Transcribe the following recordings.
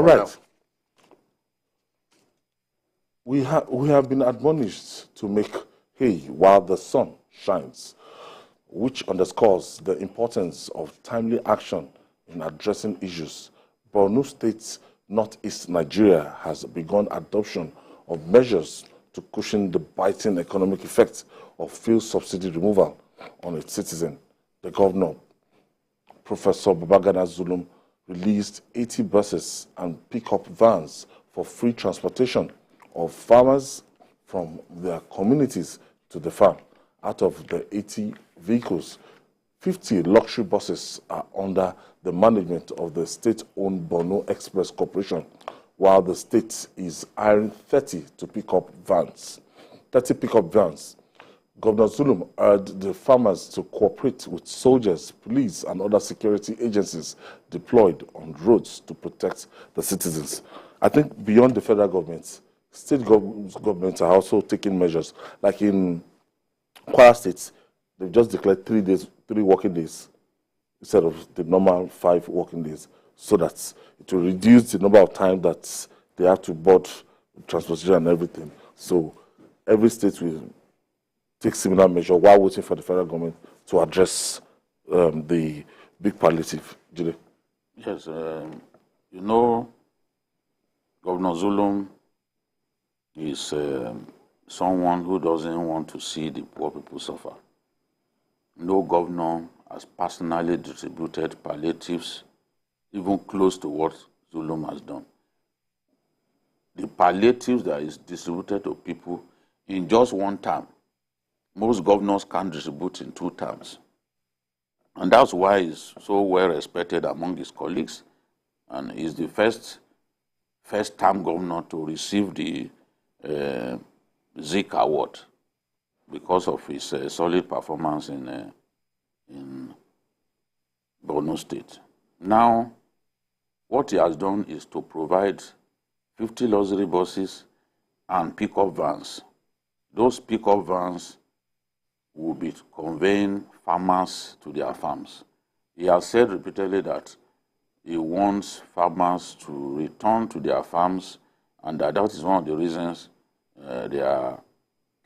All right. We have been admonished to make hay while the sun shines, which underscores the importance of timely action in addressing issues. Borno State, northeast Nigeria, has begun adoption of measures to cushion the biting economic effects of fuel subsidy removal on its citizens. The governor, Professor Babagana Zulum, released 80 buses and pickup vans for free transportation of farmers from their communities to the farm. Out of the 80 vehicles, 50 luxury buses are under the management of the state-owned Borno Express Corporation, while the state is hiring 30 pickup vans. Governor Zulum urged the farmers to cooperate with soldiers, police, and other security agencies deployed on roads to protect the citizens. I think beyond the federal government, state governments are also taking measures. Like in Kwara State, they've just declared 3 working days instead of the normal 5 working days, so that it will reduce the number of time that they have to board transportation and everything. So every state will take similar measure while waiting for the federal government to address the big palliative. Jide? Yes, you know, Governor Zulum is someone who doesn't want to see the poor people suffer. No governor has personally distributed palliatives even close to what Zulum has done. The palliatives that is distributed to people in just one term, most governors can't distribute in 2 terms. And that's why he's so well respected among his colleagues, and he's the first-time governor to receive the Zik Award because of his solid performance in Borno State. Now, what he has done is to provide 50 luxury buses and pickup vans. Those pickup vans will be conveying farmers to their farms. He has said repeatedly that he wants farmers to return to their farms, and that is one of the reasons they are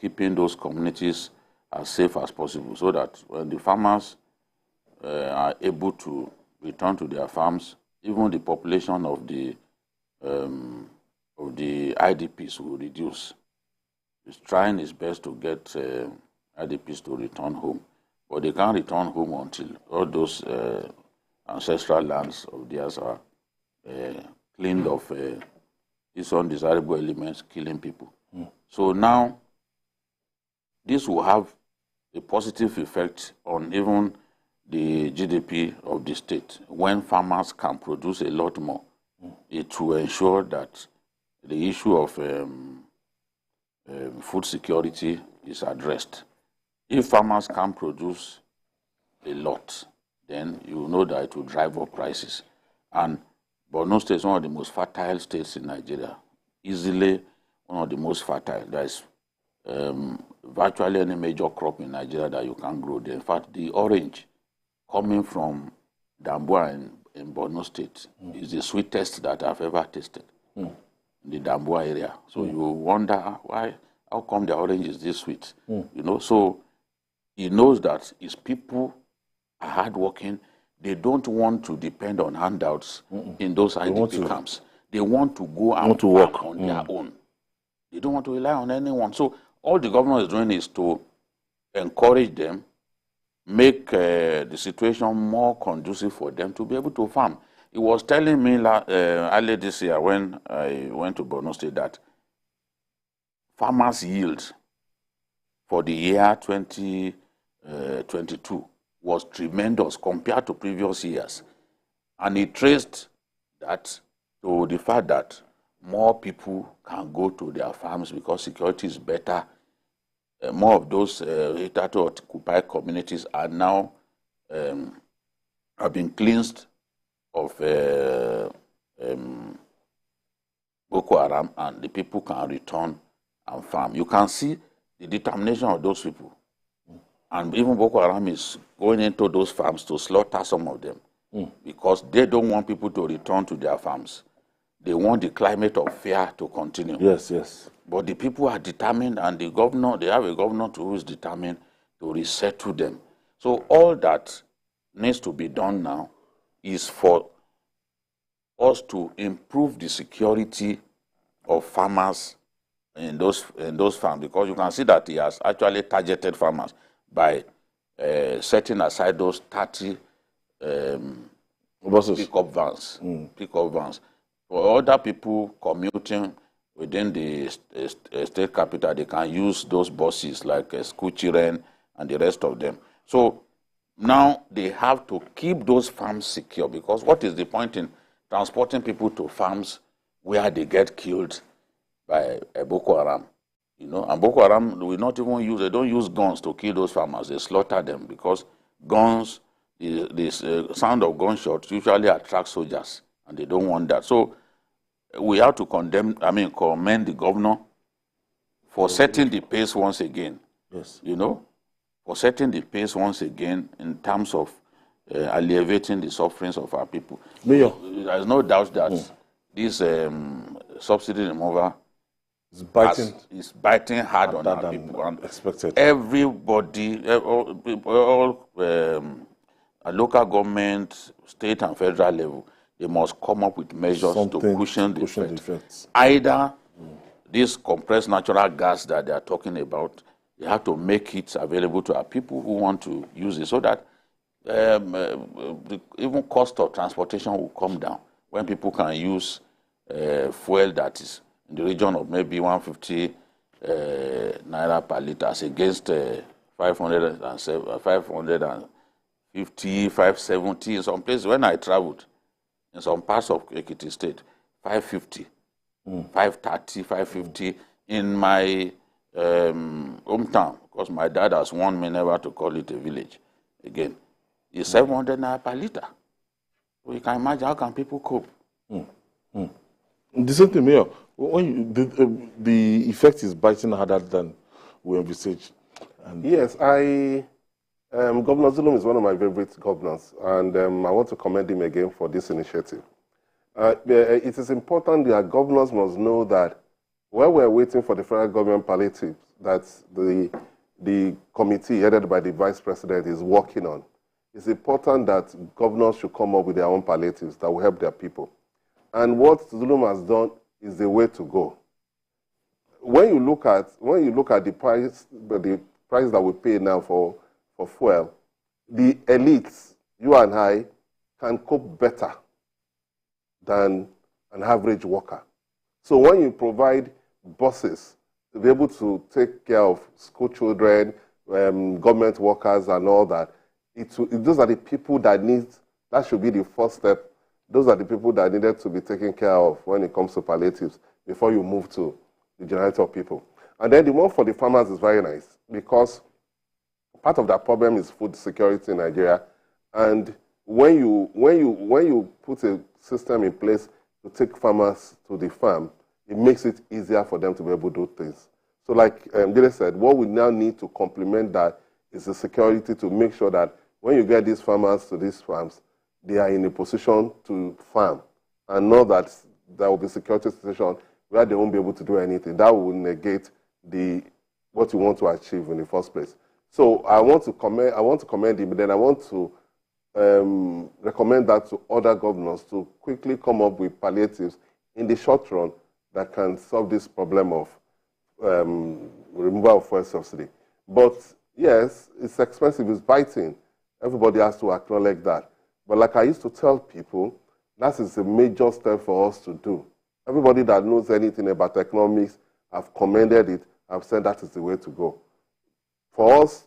keeping those communities as safe as possible, so that when the farmers are able to return to their farms, even the population of the IDPs will reduce. He's trying his best to get IDPs to return home, but they can't return home until all those ancestral lands of theirs are cleaned of these undesirable elements killing people. So now, this will have a positive effect on even the GDP of the state. When farmers can produce a lot more, it will ensure that the issue of food security is addressed. If farmers can produce a lot, then you know that it will drive up prices. And Borno State is one of the most fertile states in Nigeria, easily one of the most fertile. There is virtually any major crop in Nigeria that you can grow there. In fact, the orange coming from Damboa in Borno State is the sweetest that I've ever tasted in the Damboa area. So you wonder how come the orange is this sweet? You know, so he knows that his people are hardworking. They don't want to depend on handouts in those IDP camps. They want to go and to work on their own. They don't want to rely on anyone. So all the government is doing is to encourage them, make the situation more conducive for them to be able to farm. He was telling me earlier this year when I went to Borno State that farmers' yield for the year 2022 was tremendous compared to previous years. And he traced that to the fact that more people can go to their farms because security is better. More of those hitherto-occupied communities are now have been cleansed of Boko Haram, and the people can return and farm. You can see the determination of those people. And even Boko Haram is going into those farms to slaughter some of them because they don't want people to return to their farms. they want the climate of fear to continue. Yes, yes. But the people are determined, and the governor, they have a governor who is determined to resettle them. So all that needs to be done now is for us to improve the security of farmers in those farms, because you can see that he has actually targeted farmers by setting aside those 30 pickup vans. Pickup vans. For other people commuting within the state capital, they can use those buses like school children and the rest of them. So now they have to keep those farms secure, because what is the point in transporting people to farms where they get killed by Boko Haram? You know, and Boko Haram will not even use, they don't use guns to kill those farmers. They slaughter them, because guns, the sound of gunshots usually attracts soldiers, and they don't want that. So we have to commend the governor for setting the pace once again. Yes. You know, for setting the pace once again in terms of alleviating the sufferings of our people. Mayor, there is no doubt that this subsidy removal is biting hard on our people. And expected. Everybody, all local government, state and federal level, they must come up with measures to cushion the effects. Either this compressed natural gas that they are talking about, they have to make it available to our people who want to use it, so that even cost of transportation will come down when people can use fuel that is in the region of maybe 150 naira per litre, against 550, 570 in some places. When I traveled in some parts of Ekiti State, 550, 530, 550 in my hometown, because my dad has warned me never to call it a village again. It's 700 naira per litre. So you can imagine how can people cope. The same thing, Mayor. When the effect is biting harder than we envisaged. Yes, Governor Zulum is one of my favorite governors, and I want to commend him again for this initiative. It is important that governors must know that while we're waiting for the federal government palliatives that the committee headed by the vice president is working on, it's important that governors should come up with their own palliatives that will help their people. And what Zulum has done is the way to go. When you look at the price that we pay now for fuel, the elites, you and I, can cope better than an average worker. So when you provide buses to be able to take care of school children, government workers and all that, those are the people that that should be the first step. Those are the people that needed to be taken care of when it comes to palliatives before you move to the generality of people. And then the one for the farmers is very nice, because part of that problem is food security in Nigeria. And when you put a system in place to take farmers to the farm, it makes it easier for them to be able to do things. So like Dele said, what we now need to complement that is the security to make sure that when you get these farmers to these farms, they are in a position to farm, and know that there will be security situation where they won't be able to do anything. That will negate what you want to achieve in the first place. So I want to commend him, but then I want to recommend that to other governors to quickly come up with palliatives in the short run that can solve this problem of removal of fuel subsidy. But yes, it's expensive, it's biting. Everybody has to acknowledge that. But like I used to tell people, that is a major step for us to do. Everybody that knows anything about economics have commended it, have said that is the way to go. For us,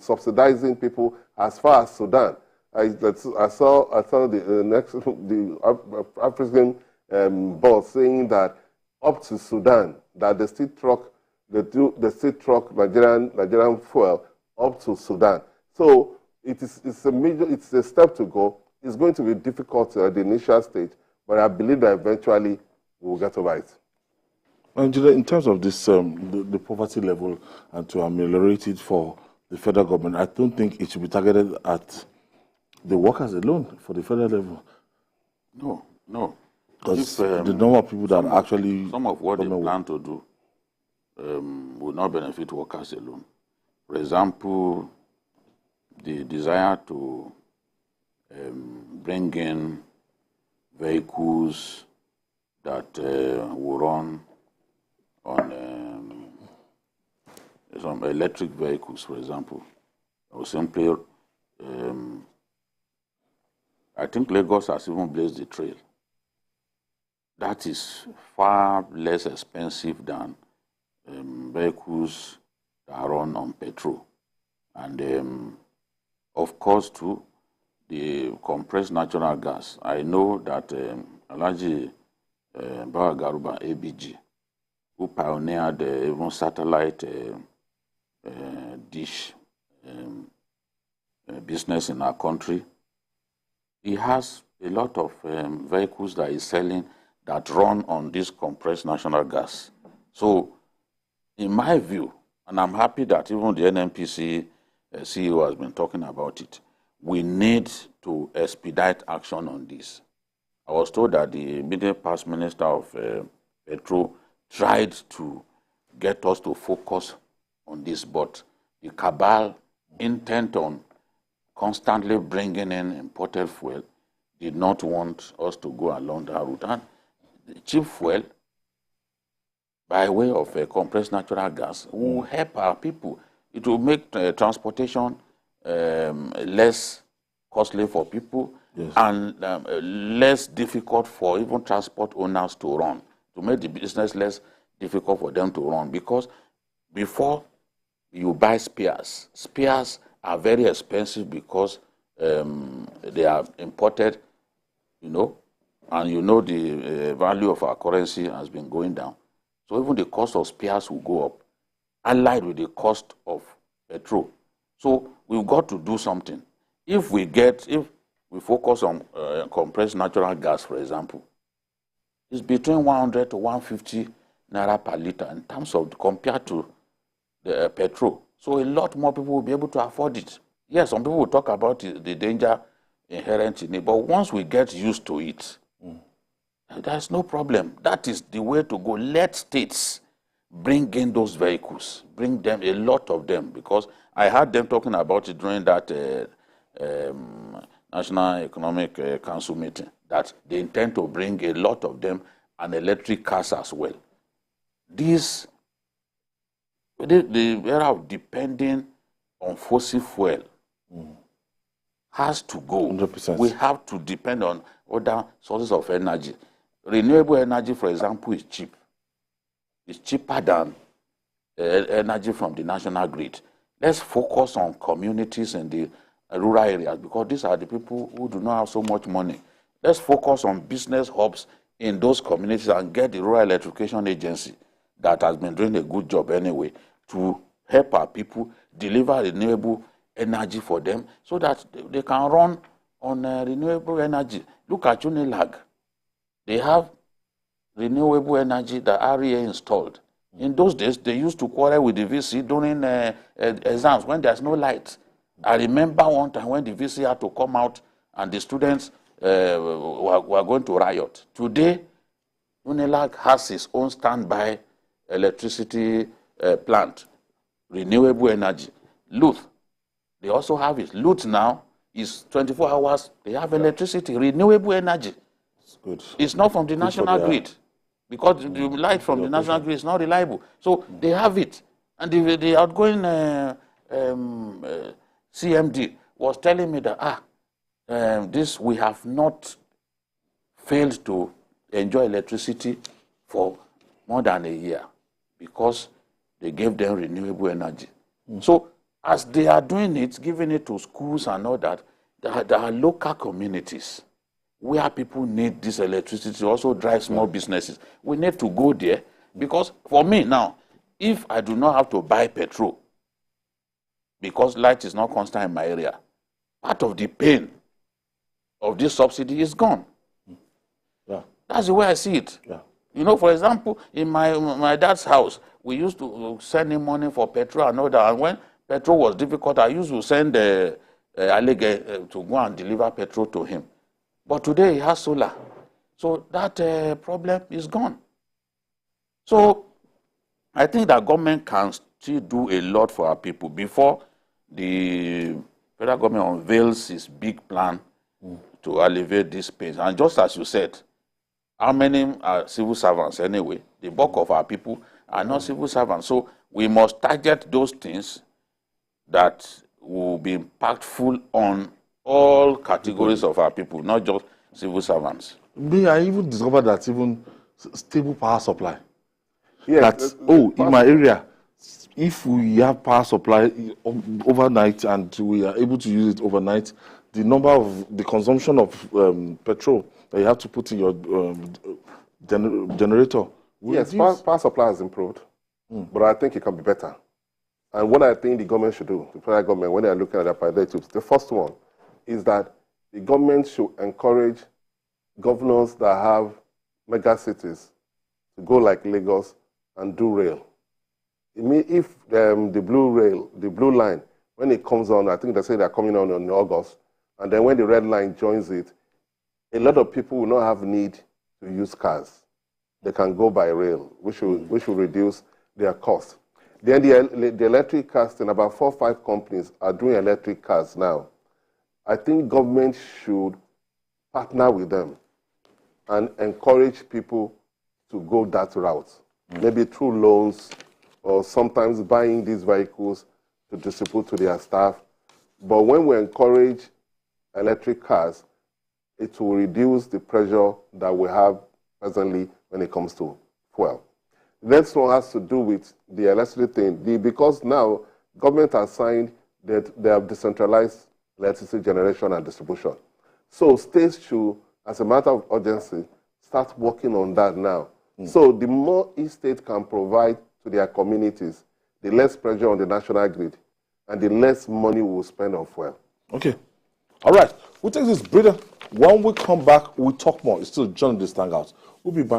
subsidizing people as far as Sudan, I saw the African boss saying that up to Sudan, that the state truck Nigerian fuel up to Sudan. So it's a step to go. It's going to be difficult at the initial stage, but I believe that eventually we will get over it. Angela, in terms of this, the poverty level, and to ameliorate it for the federal government, I don't think it should be targeted at the workers alone for the federal level. No. Because the number of people that actually... Some of what they plan to do will not benefit workers alone. For example, the desire to bring in vehicles that will run on some electric vehicles, for example, or simply, I think Lagos has even blazed the trail. That is far less expensive than vehicles that run on petrol. And of course, too, the compressed natural gas. I know that Alhaji Babagana ABG, who pioneered even satellite dish business in our country, he has a lot of vehicles that he's selling that run on this compressed natural gas. So, in my view, and I'm happy that even the NNPC CEO has been talking about it, we need to expedite action on this. I was told that the immediate past minister of Petrol tried to get us to focus on this, but the cabal intent on constantly bringing in imported fuel did not want us to go along that route. And the cheap fuel, by way of compressed natural gas, will help our people. It will make transportation less costly for people, yes, and less difficult for even transport owners to run, to make the business less difficult for them to run. Because before you buy spares, spares are very expensive because they are imported, you know, and you know the value of our currency has been going down. So even the cost of spares will go up, allied with the cost of petrol. So we've got to do something. If we focus on compressed natural gas, for example, it's between 100 to 150 naira per liter in terms of compared to the petrol. So a lot more people will be able to afford it. Yes, some people will talk about the danger inherent in it, but once we get used to it, there's no problem. That is the way to go. Let states bring in those vehicles, bring them, a lot of them, because I heard them talking about it during that National Economic Council meeting, that they intend to bring a lot of them and electric cars as well. The era of depending on fossil fuel has to go. 100%. We have to depend on other sources of energy. Renewable energy, for example, is cheap. It's cheaper than energy from the national grid. Let's focus on communities in the rural areas, because these are the people who do not have so much money. Let's focus on business hubs in those communities and get the Rural Electrification Agency, that has been doing a good job anyway, to help our people deliver renewable energy for them so that they can run on renewable energy. Look at Unilag. They have renewable energy that REA installed. In those days, they used to quarrel with the VC during exams when there's no light. I remember one time when the VC had to come out and the students were going to riot. Today, Unilag has its own standby electricity plant, renewable energy. Luth, they also have it. Luth now is 24 hours. They have electricity, renewable energy. It's good. It's not from the national grid, because the light from the national grid is not reliable. So they have it. And the outgoing CMD was telling me that, this, we have not failed to enjoy electricity for more than a year because they gave them renewable energy. So as they are doing it, giving it to schools and all that, there are local communities where people need this electricity to also drive small businesses. We need to go there, because for me now, if I do not have to buy petrol because light is not constant in my area, part of the pain of this subsidy is gone. Yeah. That's the way I see it. Yeah. You know, for example, in my dad's house, we used to send him money for petrol and all that. And when petrol was difficult, I used to send Alege to go and deliver petrol to him. But today he has solar. So that problem is gone. So I think that government can still do a lot for our people before the federal government unveils its big plan to alleviate these pains. And just as you said, how many are civil servants anyway? The bulk of our people are not civil servants. So we must target those things that will be impactful on all categories of our people, not just civil servants. I even discovered that even stable power supply. Yes. In my area, if we have power supply overnight and we are able to use it overnight, the consumption of petrol that you have to put in your generator. Yes, power supply has improved, but I think it can be better. And what I think the government should do, the federal government, when they are looking at their priorities, the first one is that the government should encourage governors that have mega cities to go like Lagos and do rail. I mean, if the blue line, when it comes on, I think they say they're coming on in August, and then when the red line joins it, a lot of people will not have need to use cars. They can go by rail, which will reduce their cost. Then the electric cars, and about 4 or 5 companies are doing electric cars now. I think government should partner with them and encourage people to go that route, maybe through loans or sometimes buying these vehicles to distribute to their staff. But when we encourage electric cars, it will reduce the pressure that we have presently when it comes to fuel. The next one has to do with the electricity thing. Because now government has signed that they have decentralized electricity generation and distribution. So states should, as a matter of urgency, start working on that now. So the more each state can provide to their communities, the less pressure on the national grid, and the less money we'll spend on fuel. Okay. All right. We'll take this breather. When we come back, we'll talk more. It's still John this Hangout. We'll be back.